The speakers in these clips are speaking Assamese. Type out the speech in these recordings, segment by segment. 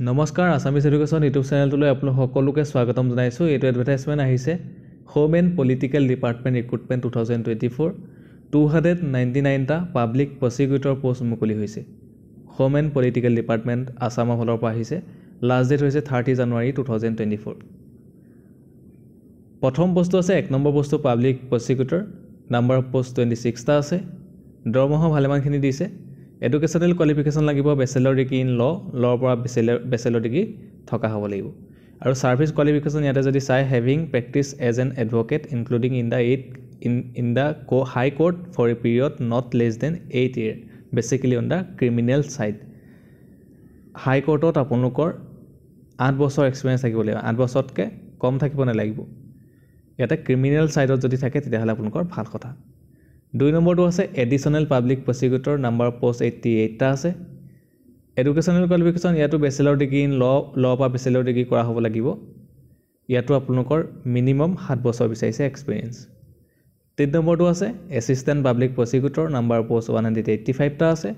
নমস্কাৰ আসামিজ এডুকেশ্যন ইউটিউব চেনেলটোলৈ আপোনালোক সকলোকে স্বাগতম জনাইছোঁ। এইটো এডভাৰটাইজমেণ্ট আহিছে home and political department recruitment 2024 299টা পাব্লিক প্ৰচিকিউটৰ পোষ্ট মুকলি হৈছে। হোম এণ্ড পলিটিকেল ডিপাৰ্টমেণ্ট আসামৰ ফালৰ পৰা আহিছে। লাষ্ট ডেট হৈছে 30 জানুৱাৰী 2024। প্ৰথম পোষ্টটো আছে 1 নম্বৰ পোষ্টটো public prosecutor, number of post 26টা আছে। দৰমহা ভালেমানখিনি দিছে। এডুকেশ্যনেল কোৱালিফিকেশ্যন লাগিব বেচেলৰ ডিগ্ৰী ইন লৰ পৰা বেচেলৰ ডিগ্ৰী থকা হ'ব লাগিব। আৰু ছাৰ্ভিচ কোৱালিফিকেশ্যন ইয়াতে যদি চাই having practice as an advocate including in the high court for a period not less than 8 years basically on the criminal side. High কোৰ্টত আপোনালোকৰ 8 বছৰ এক্সপিৰিয়েঞ্চ থাকিব লাগিব, 8 বছৰতকৈ কম থাকিব নালাগিব। ইয়াতে ক্ৰিমিনেল ছাইডত যদি থাকে তেতিয়াহ'লে আপোনালোকৰ ভাল কথা। 2 নম্বৰটো আছে additional public prosecutor, number of post 88টা আছে। এডুকেশ্যনেল কোৱালিফিকেশ্যন ইয়াতো বেচেলৰ ডিগ্ৰী ইন ল পৰা বেচেলৰ ডিগ্ৰী কৰা হ'ব লাগিব। ইয়াতো আপোনালোকৰ মিনিমাম 7 বছৰ বিচাৰিছে এক্সপিৰিয়েঞ্চ। 3 নম্বৰটো আছে assistant public prosecutor, number of post 185টা আছে।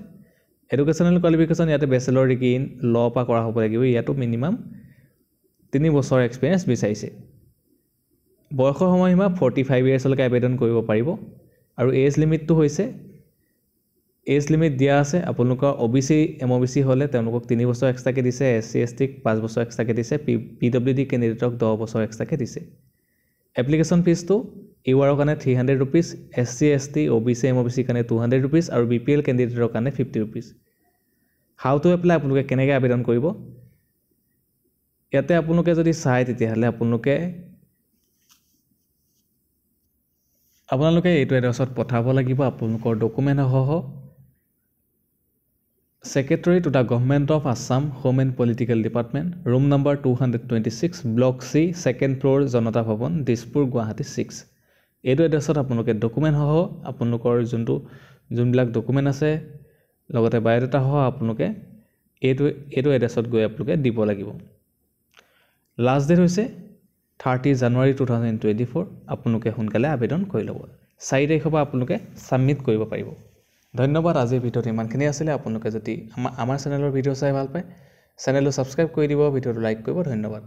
এডুকেশ্যনেল কোৱালিফিকেশ্যন ইয়াতে বেচেলৰ ডিগ্ৰী ইন ল পৰা কৰা হ'ব লাগিব। ইয়াতো মিনিমাম 3 বছৰ এক্সপিৰিয়েঞ্চ বিচাৰিছে। বয়সৰ সময়সীমা 45 yearsলৈকে আবেদন কৰিব পাৰিব। আৰু এজ লিমিটটো হৈছে এজ লিমিট দিয়া আছে। আপোনালোকৰ OBC MOBC হ'লে তেওঁলোকক 3 বছৰ এক্সট্ৰাকৈ দিছে, SC STক 5 বছৰ এক্সট্ৰাকৈ দিছে, PWD কেণ্ডিডেটক 10 বছৰ এক্সট্ৰাকৈ দিছে। এপ্লিকেশ্যন ফিজটো ইউআৰৰ কাৰণে 300 rupees, SC ST OBC MOBC কাৰণে 200 rupees আৰু BPL কেণ্ডিডেটৰ কাৰণে 50 rupees। হাউ টু এপ্লাই আপোনালোকে কেনেকৈ আবেদন কৰিব, ইয়াতে আপোনালোকে যদি চাই তেতিয়াহ'লে আপোনালোকে এইটো এড্ৰেছত পঠাব লাগিব আপোনালোকৰ ডকুমেণ্টসহ secretary to the government of Assam home and political department, room number 226, block C, 2nd floor, Janata Bhawan, Dispur, Guwahati 6। এইটো এড্ৰেছত আপোনালোকে ডকুমেণ্টসহ আপোনালোকৰ যোনবিলাক ডকুমেণ্ট আছে লগতে বায়'ডাটাসহ আপোনালোকে এইটো এড্ৰেছত গৈ আপোনালোকে দিব লাগিব। লাষ্ট ডেট হৈছে 30 জানুৱাৰী 2024। আপোনালোকে সোনকালে আবেদন কৰি ল'ব। 4 তাৰিখৰ পৰা আপোনালোকে ছাবমিট কৰিব পাৰিব। ধন্যবাদ। আজিৰ ভিডিঅ'ত ইমানখিনি আছিলে। আপোনালোকে যদি আমাৰ চেনেলৰ ভিডিঅ' চাই ভাল পায় চেনেলটো ছাবস্ক্ৰাইব কৰি দিব, ভিডিঅ'টো লাইক কৰিব। ধন্যবাদ।